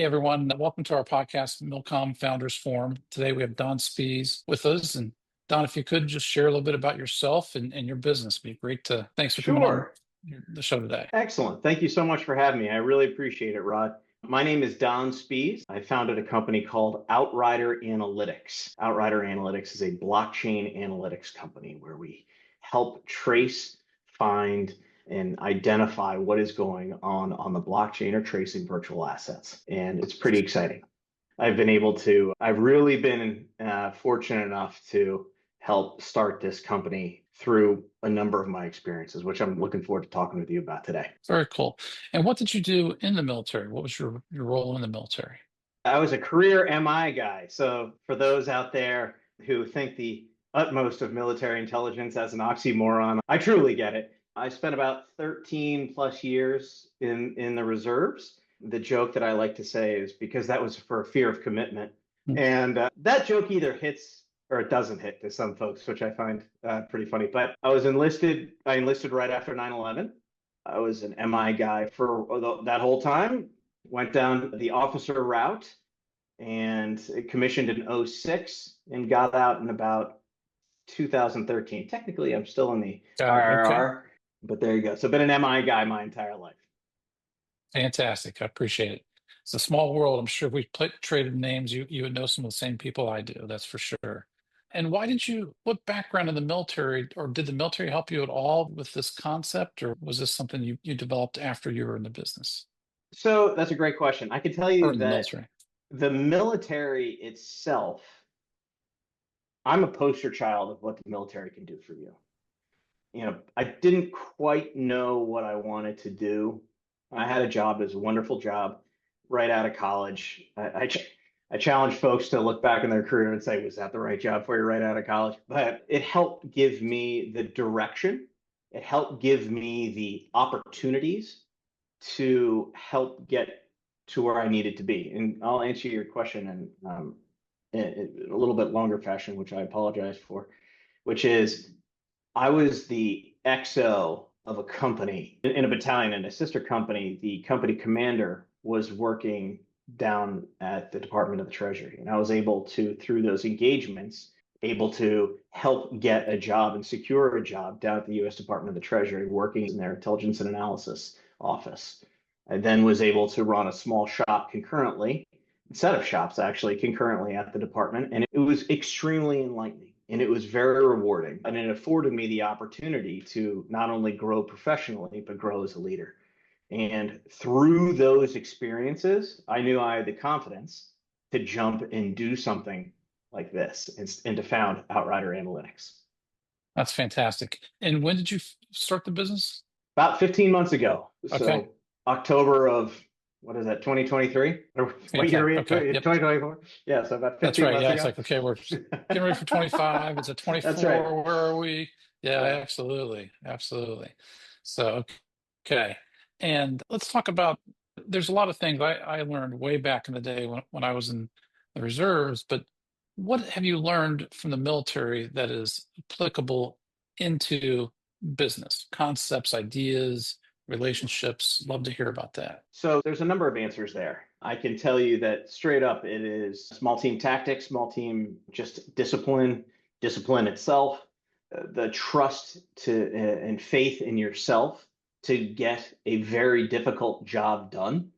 Hey everyone, welcome to our podcast, MilCom Founders Forum. Today we have Don Spies with us. And Don, if you could just share a little bit about yourself and your business, it'd be great to, thanks for coming on Sure. the show today. Excellent. Thank you so much for having me. I really appreciate it, Rod. My name is Don Spies. I founded a company called Outrider Analytics. Outrider Analytics is a blockchain analytics company where we help trace, find, and identify what is going on the blockchain or tracing virtual assets. And it's pretty exciting. I've really been fortunate enough to help start this company through a number of my experiences, which I'm looking forward to talking with you about today. Very cool. And what did you do in the military? What was your role in the military? I was a career MI guy. So for those out there who think the utmost of military intelligence as an oxymoron, I truly get it. I spent about 13 plus years in the reserves. The joke that I like to say is because that was for fear of commitment. And that joke either hits or it doesn't hit to some folks, which I find pretty funny. But I enlisted right after 9/11. I was an MI guy for that whole time, went down the officer route and commissioned in '06 and got out in about 2013. Technically, I'm still in the RRR, but there you go. So I've been an MI guy my entire life. Fantastic. I appreciate it. It's a small world. I'm sure if we traded names, you would know some of the same people I do. That's for sure. And what background in the military, or did the military help you at all with this concept, or was this something you developed after you were in the business So that's a great question. I can tell or you in the that military? the military itself, I'm a poster child of what the military can do for you. I didn't quite know what I wanted to do. I had a job, it was a wonderful job right out of college. I challenge folks to look back in their career and say, was that the right job for you right out of college? But it helped give me the direction. It helped give me the opportunities to help get to where I needed to be. And I'll answer your question in a little bit longer fashion, which I apologize for, which is I was the XO of a company in a battalion, and a sister company. The company commander was working down at the Department of the Treasury. And I was able to, through those engagements, able to help get a job and secure a job down at the US Department of the Treasury, working in their intelligence and analysis office. I then was able to run a small shop concurrently, set of shops actually concurrently at the department. And it was extremely enlightening. And it was very rewarding. And it afforded me the opportunity to not only grow professionally, but grow as a leader. And through those experiences, I knew I had the confidence to jump and do something like this and to found Outrider Analytics. That's fantastic. And when did you start the business? About 15 months ago. Okay. So October of, what is that, 2023? What year are we in? Okay. Yep. 2024? Yeah, so about 15 That's right. months Yeah, ago. it's like, okay, we're getting ready for 25. It's at 24. That's right. Where are we? Yeah, Right. absolutely. Absolutely. So, okay. And let's talk about, there's a lot of things I learned way back in the day when I was in the reserves, but what have you learned from the military that is applicable into business, concepts, ideas, relationships? Love to hear about that. So there's a number of answers there. I can tell you that straight up, it is small team tactics, small team just discipline itself, the trust and faith in yourself to get a very difficult job done,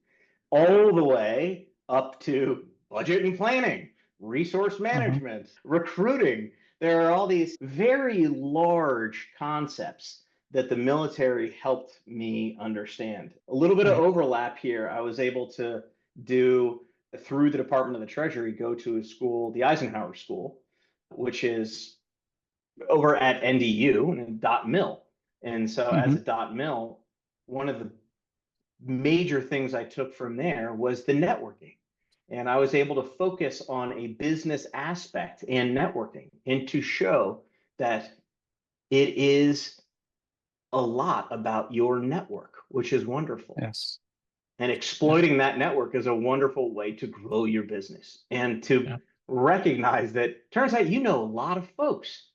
all the way up to budget and planning, resource management, recruiting. There are all these very large concepts that the military helped me understand. A little bit of overlap here. I was able to do, through the Department of the Treasury, go to a school, the Eisenhower School, which is over at NDU and .mil. And so as a .mil, one of the major things I took from there was the networking. And I was able to focus on a business aspect and networking and to show that it is a lot about your network, which is wonderful. Yes. And exploiting that network is a wonderful way to grow your business and to recognize that turns out you know a lot of folks.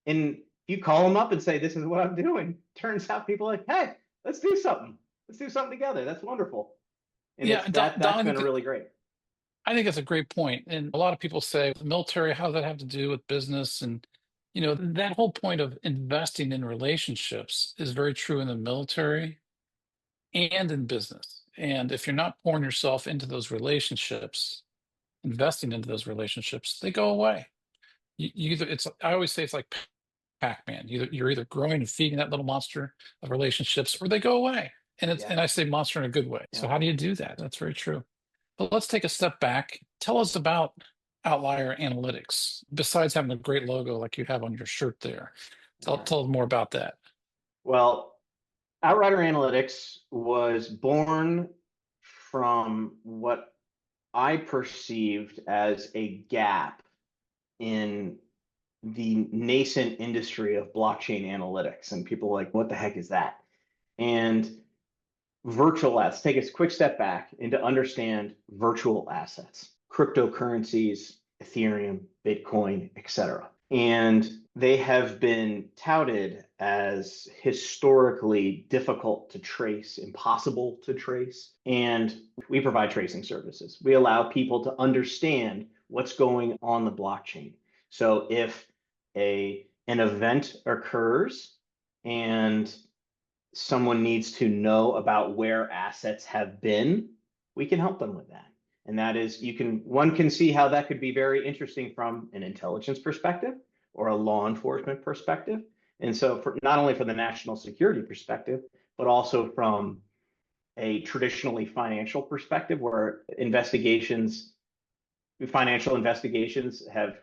And you call them up and say, this is what I'm doing. Turns out people are like, hey, let's do something. Let's do something together. That's wonderful. And Yeah, that's been really great. I think that's a great point. And a lot of people say the military, how does that have to do with business? And that whole point of investing in relationships is very true in the military and in business. And if you're not pouring yourself into those relationships, investing into those relationships, they go away. You either it's I always say it's like Pac-Man. You're either growing and feeding that little monster of relationships, or they go away. And Yeah. I say monster in a good way. So Yeah. how do you do that? That's very true. But let's take a step back. Tell us about Outlier Analytics, besides having a great logo like you have on your shirt there. All Tell right. us more about that. Well, Outrider Analytics was born from what I perceived as a gap in the nascent industry of blockchain analytics. And people were like, what the heck is that? And virtual assets, take a quick step back and to understand virtual assets, cryptocurrencies, Ethereum, Bitcoin, etc. And they have been touted as historically difficult to trace, impossible to trace. And we provide tracing services. We allow people to understand what's going on the blockchain. So if an event occurs and someone needs to know about where assets have been, we can help them with that. And that is, one can see how that could be very interesting from an intelligence perspective or a law enforcement perspective. And so, for not only from the national security perspective, but also from a traditionally financial perspective, where financial investigations have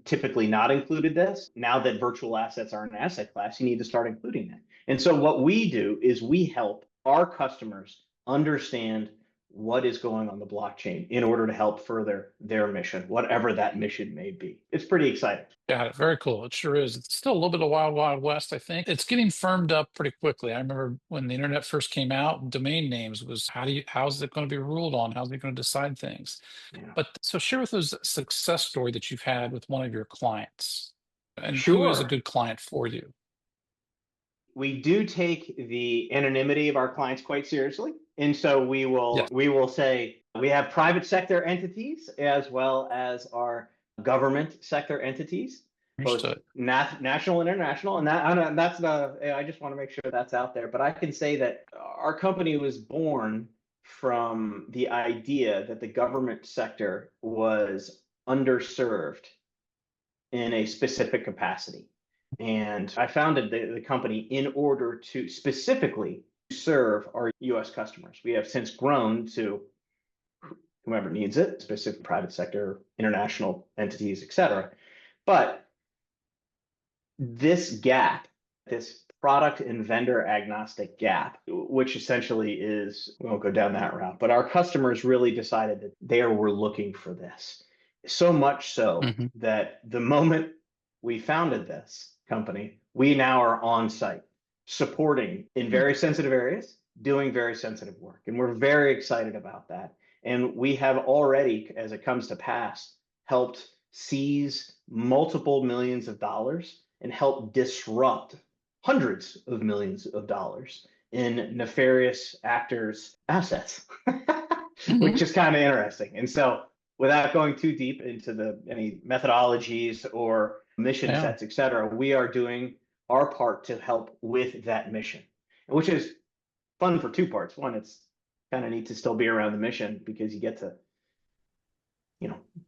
typically not included this. Now that virtual assets are an asset class, you need to start including that. And so what we do is we help our customers understand what is going on the blockchain in order to help further their mission, whatever that mission may be. It's pretty exciting. Got it. Very cool. It sure is. It's still a little bit of wild, wild west, I think. It's getting firmed up pretty quickly. I remember when the internet first came out, domain names was how's it going to be ruled on? How's it going to decide things? Yeah. But so share with us a success story that you've had with one of your clients and who is a Sure. good client for you. We do take the anonymity of our clients quite seriously. And so Yes, we will say we have private sector entities as well as our government sector entities, both understood. national and international. And I just want to make sure that's out there. But I can say that our company was born from the idea that the government sector was underserved in a specific capacity. And I founded the company in order to specifically serve our US customers. We have since grown to whomever needs it, specific private sector, international entities, et cetera. But this gap, this product and vendor agnostic gap, which essentially is, we won't go down that route, but our customers really decided that they were looking for this. So much so Hmm. that the moment we founded this company, we now are on site supporting in very sensitive areas, doing very sensitive work. And we're very excited about that. And we have already, as it comes to pass, helped seize multiple millions of dollars and help disrupt hundreds of millions of dollars in nefarious actors' assets, Hmm. which is kind of interesting. And so, without going too deep into any methodologies or mission Yeah, sets, et cetera, we are doing our part to help with that mission, which is fun for two parts. One, it's kind of neat to still be around the mission because you get to,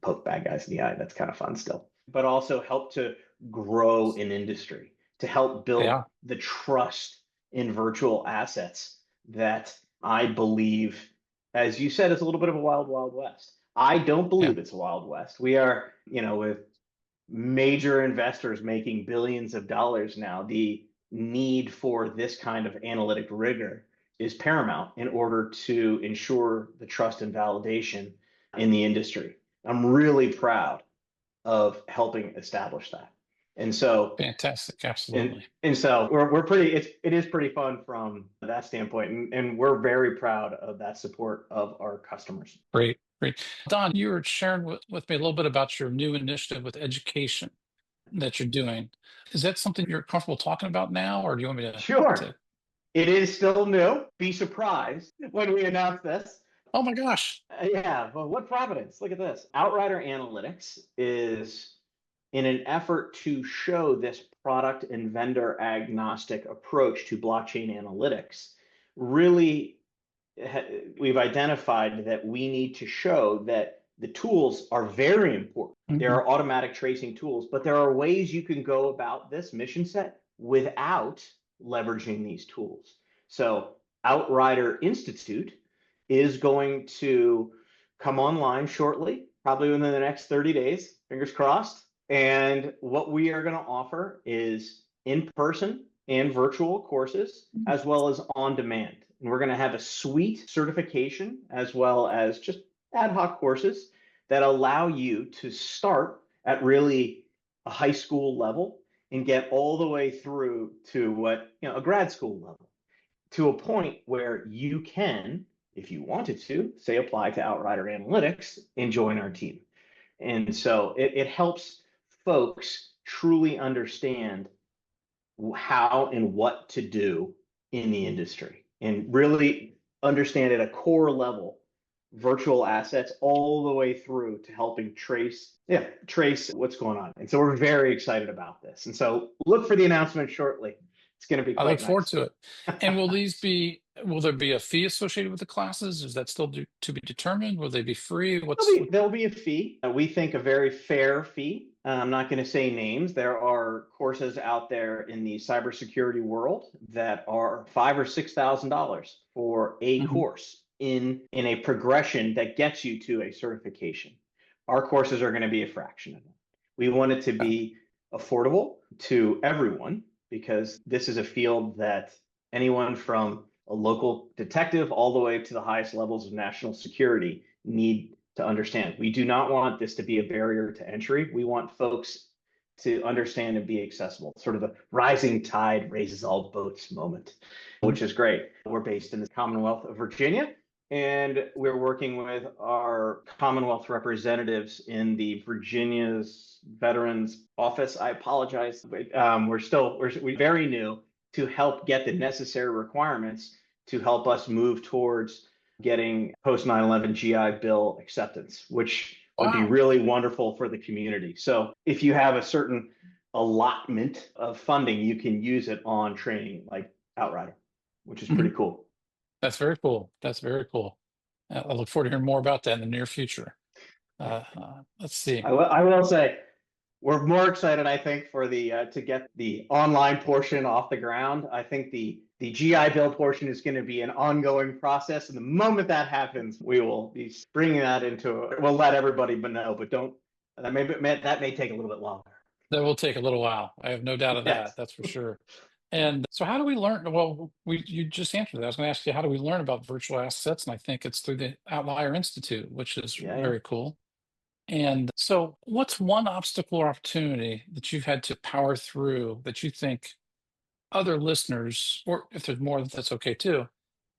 poke bad guys in the eye. That's kind of fun still, but also help to grow an industry, to help build yeah, the trust in virtual assets that I believe, as you said, is a little bit of a wild, wild west. I don't yeah. believe it's a wild west. We are, with major investors making billions of dollars now, the need for this kind of analytic rigor is paramount in order to ensure the trust and validation in the industry. I'm really proud of helping establish that. And so Fantastic. and Absolutely. and so we're pretty it is pretty fun from that standpoint. And we're very proud of that support of our customers. Great, great. Don, you were sharing with me a little bit about your new initiative with education that you're doing. Is that something you're comfortable talking about now, or do you want me to? Sure. It is still new. Be surprised when we announce this. Oh my gosh. Yeah, but what providence? Look at this. Outrider Analytics is in an effort to show this product and vendor agnostic approach to blockchain analytics. Really, we've identified that we need to show that the tools are very important. There Mhm. are automatic tracing tools, but there are ways you can go about this mission set without leveraging these tools. So Outrider Institute is going to come online shortly, probably within the next 30 days, fingers crossed. And what we are going to offer is in-person and virtual courses, as well as on demand. And we're going to have a suite certification as well as just ad hoc courses that allow you to start at really a high school level and get all the way through to what, a grad school level, to a point where you can, if you wanted to, say apply to Outrider Analytics and join our team. And so it helps folks truly understand how and what to do in the industry and really understand at a core level virtual assets all the way through to helping trace what's going on. And so we're very excited about this. And so look for the announcement shortly. It's going to be I look quite forward nice. to it. And will there be a fee associated with the classes? Is that still to be determined? Will they be free? There'll be a fee. We think a very fair fee. I'm not going to say names. There are courses out there in the cybersecurity world that are $5,000 or $6,000 for a Mhm. course in a progression that gets you to a certification. Our courses are going to be a fraction of that. We want it to Okay. be affordable to everyone because this is a field that anyone from a local detective all the way to the highest levels of national security need to understand. We do not want this to be a barrier to entry. We want folks to understand and be accessible. Sort of the rising tide raises all boats moment, which is great. We're based in the Commonwealth of Virginia, and we're working with our Commonwealth representatives in the Virginia's Veterans Office. I apologize, but we're very new to help get the necessary requirements to help us move towards getting post 9/11 GI Bill acceptance, which would be Wow. really wonderful for the community. So if you have a certain allotment of funding, you can use it on training like Outrider, which is pretty Mhm. cool. That's very cool. That's very cool. I look forward to hearing more about that in the near future. Let's see. I will say we're more excited, I think, for the to get the online portion off the ground. I think the GI Bill portion is going to be an ongoing process, and the moment that happens, we will be bringing that into. We'll let everybody know, but don't. That may take a little bit longer. That will take a little while. I have no doubt of that. Yes. That's for sure. And so, how do we learn? Well, you just answered that. I was going to ask you, how do we learn about virtual assets? And I think it's through the Outlier Institute, which is Yeah. Yeah. very cool. And so, what's one obstacle or opportunity that you've had to power through that you think other listeners, or if there's more, that's okay too.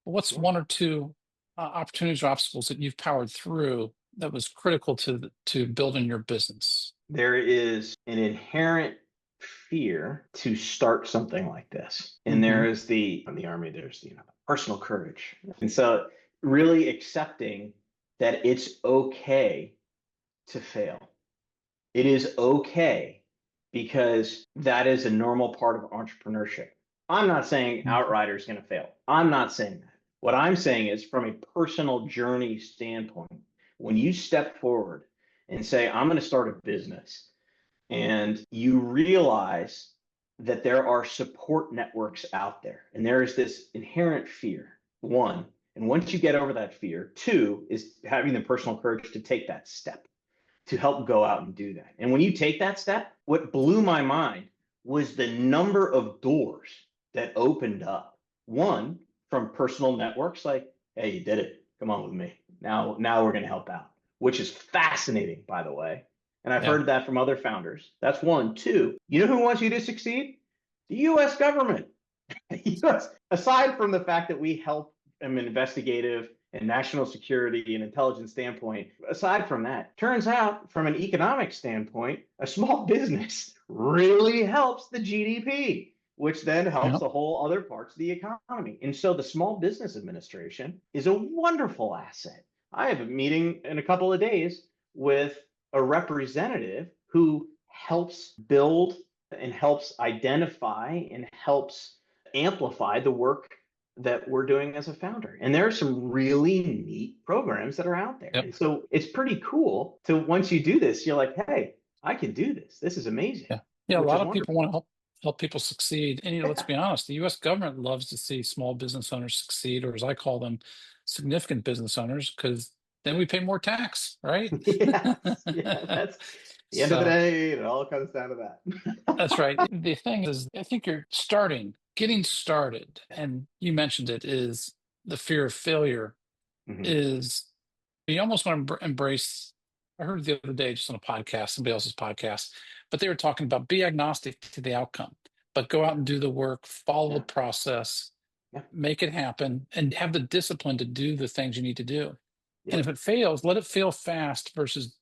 But what's Yeah. one or two opportunities or obstacles that you've powered through that was critical to building your business? There is an inherent fear to start something like this. And there Hmm. is in the army, there's personal courage. And so really accepting that it's okay to fail. It is okay because that is a normal part of entrepreneurship. I'm not saying Outrider is going to fail. I'm not saying that. What I'm saying is from a personal journey standpoint, when you step forward and say, I'm going to start a business, and you realize that there are support networks out there, and there is this inherent fear, one. And once you get over that fear, two is having the personal courage to take that step to help go out and do that. And when you take that step, what blew my mind was the number of doors that opened up. One, from personal networks like, hey, you did it. Come on with me. Now we're going to help out, which is fascinating, by the way. And I've Yeah. heard that from other founders. That's one. Two, you know who wants you to succeed? The US government. Aside from the fact that we help an investigative and national security and intelligence standpoint, aside from that, turns out from an economic standpoint, a small business really helps the GDP. which then helps Yeah. the whole other parts of the economy. And so the Small Business Administration is a wonderful asset. I have a meeting in a couple of days with a representative who helps build and helps identify and helps amplify the work that we're doing as a founder. And there are some really neat programs that are out there. Yep. And so it's pretty cool to once you do this, you're like, hey, I can do this. This is amazing, Yeah. Yeah. A which lot is of people wonderful. want to help people succeed. And let's Yeah. be honest, the US government loves to see small business owners succeed, or as I call them, significant business owners, because then we pay more tax, right? Yes. Yeah. That's the end of the So day. It all comes down to that. that's right. The thing is, I think getting started, Yeah. and you mentioned it, is the fear of failure Mhm. is you almost want to embrace. I heard the other day just on a podcast, somebody else's podcast, but they were talking about be agnostic to the outcome, but go out Yeah. and do the work, follow the Yeah. process, Yeah. make it happen, and have the discipline to do the things you need to do. And if Yep. it fails, let it fail fast versus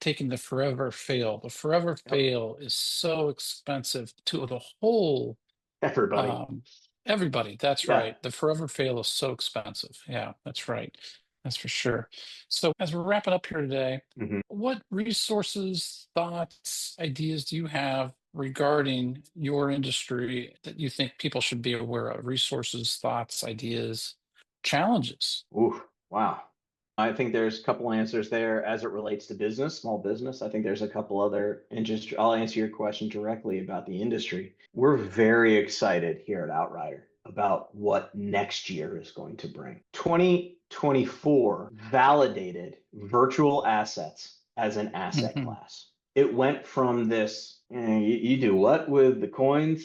taking the forever fail. The forever Yep. fail is so expensive to the whole Everybody. um, everybody. That's Yeah. right. The forever fail is so expensive. Yeah, that's right. That's for sure. So as we're wrapping up here today, Mhm. what resources, thoughts, ideas do you have regarding your industry that you think people should be aware of? Resources, thoughts, ideas, challenges. Ooh, wow. I think there's a couple answers there as it relates to business, small business. I think there's a couple other industry. I'll answer your question directly about the industry. We're very excited here at Outrider about what next year is going to bring. 2024 validated virtual assets as an asset Hmm. class. It went from this, you do what with the coins?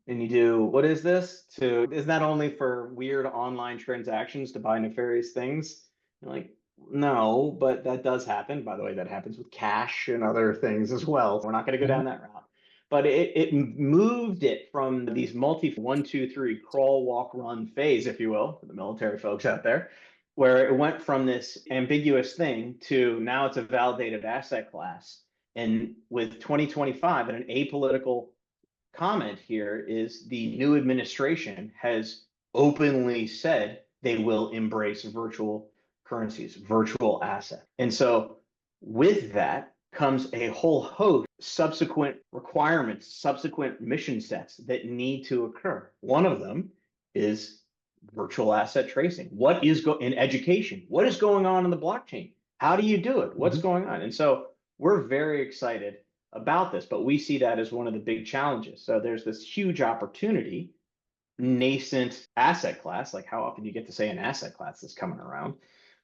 And you do what is this to is not only for weird online transactions to buy nefarious things. You're like, no, but that does happen. By the way, that happens with cash and other things as well. We're not going to go Yeah. down that route. But it moved it from these multi 1, 2, 3 crawl, walk, run phase, if you will, for the military folks out there, where it went from this ambiguous thing to now it's a validated asset class. And with 2025 and an apolitical comment here is the new administration has openly said they will embrace virtual currencies, virtual assets. And so with that comes a whole host of subsequent requirements, subsequent mission sets that need to occur. One of them is virtual asset tracing. What is in education? What is going on in the blockchain? How do you do it? What's Hmm. going on? And so we're very excited about this, but we see that as one of the big challenges. So there's this huge opportunity, nascent asset class. Like how often do you get to say an asset class that's coming around?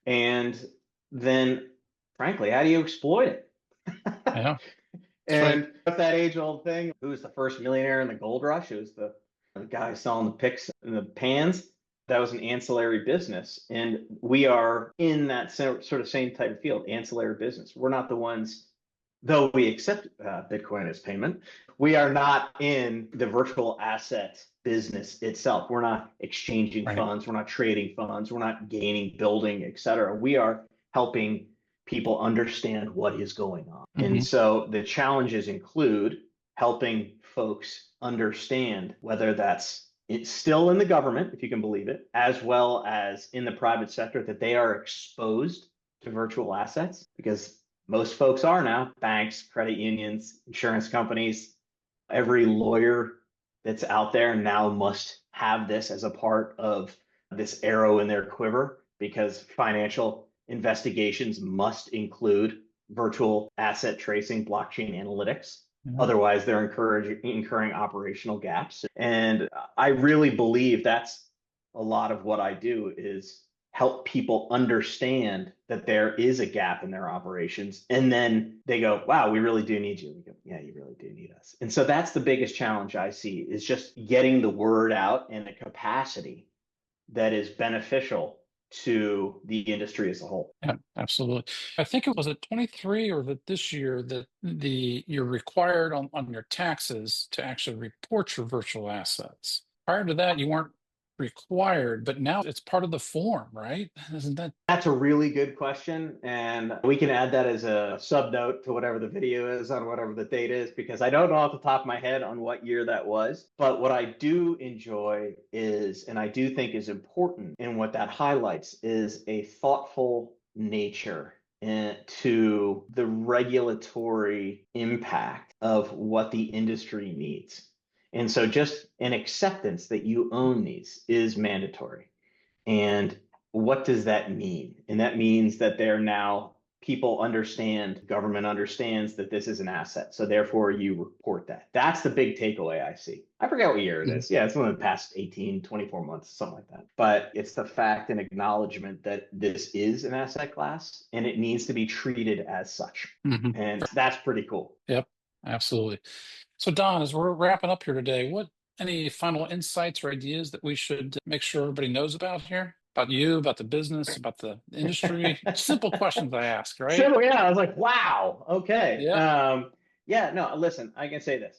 And then, frankly, how do you exploit it? Yeah, that's right. And with that age-old thing, who was the first millionaire in the gold rush? It was the guy selling the picks and the pans. That was an ancillary business, and we are in that sort of same type of field, ancillary business. We're not the ones, though we accept Bitcoin as payment, we are not in the virtual asset business itself. We're not exchanging Right. funds. We're not trading funds. We're not gaining, building, et cetera. We are helping people understand what is going on. And Hmm. so the challenges include helping folks understand whether that's it's still in the government, if you can believe it, as well as in the private sector, that they are exposed to virtual assets because most folks are now banks, credit unions, insurance companies, every lawyer that's out there now must have this as a part of this arrow in their quiver because financial investigations must include virtual asset tracing, blockchain analytics. Yeah. Otherwise, they're incurring operational gaps. And I really believe that's a lot of what I do is help people understand that there is a gap in their operations. And then they go, wow, we really do need you. We go, yeah, you really do need us. And so that's the biggest challenge I see is just getting the word out in a capacity that is beneficial to the industry as a whole. Yeah, absolutely. I think it was at 23 or that this year that you're required on your taxes to actually report your virtual assets. Prior to that, you weren't required, but now it's part of the form, right? Isn't that? That's a really good question. And we can add that as a sub note to whatever the video is on whatever the date is, because I don't know off the top of my head on what year that was. But what I do enjoy is, and I do think is important, and what that highlights is a thoughtful nature to the regulatory impact of what the industry needs. And so just an acceptance that you own these is mandatory. And what does that mean? And that means that they're now, people understand, government understands that this is an asset. So therefore you report that. That's the big takeaway I see. I forget what year it Mhm. is. Yeah, it's one of the past 18, 24 months, something like that. But it's the fact and acknowledgement that this is an asset class and it needs to be treated as such. Mhm. And that's pretty cool. Yep, absolutely. So Don, as we're wrapping up here today, what any final insights or ideas that we should make sure everybody knows about here? About you, about the business, about the industry? Simple questions I ask, right? So yeah, I was like, wow, okay. Yep. Yeah, no, listen, I can say this.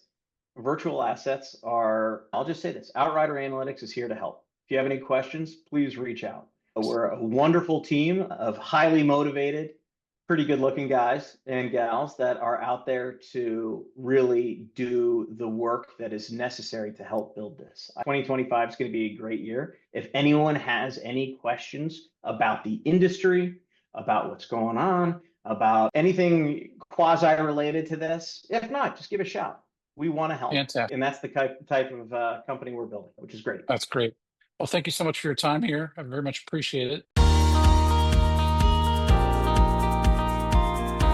Virtual assets are, I'll just say this, Outrider Analytics is here to help. If you have any questions, please reach out. We're a wonderful team of highly motivated, pretty good looking guys and gals that are out there to really do the work that is necessary to help build this. 2025 is going to be a great year. If anyone has any questions about the industry, about what's going on, about anything quasi related to this, if not, just give a shout. We want to help. Fantastic. And that's the type of company we're building, which is great. That's great. Well, thank you so much for your time here. I very much appreciate it.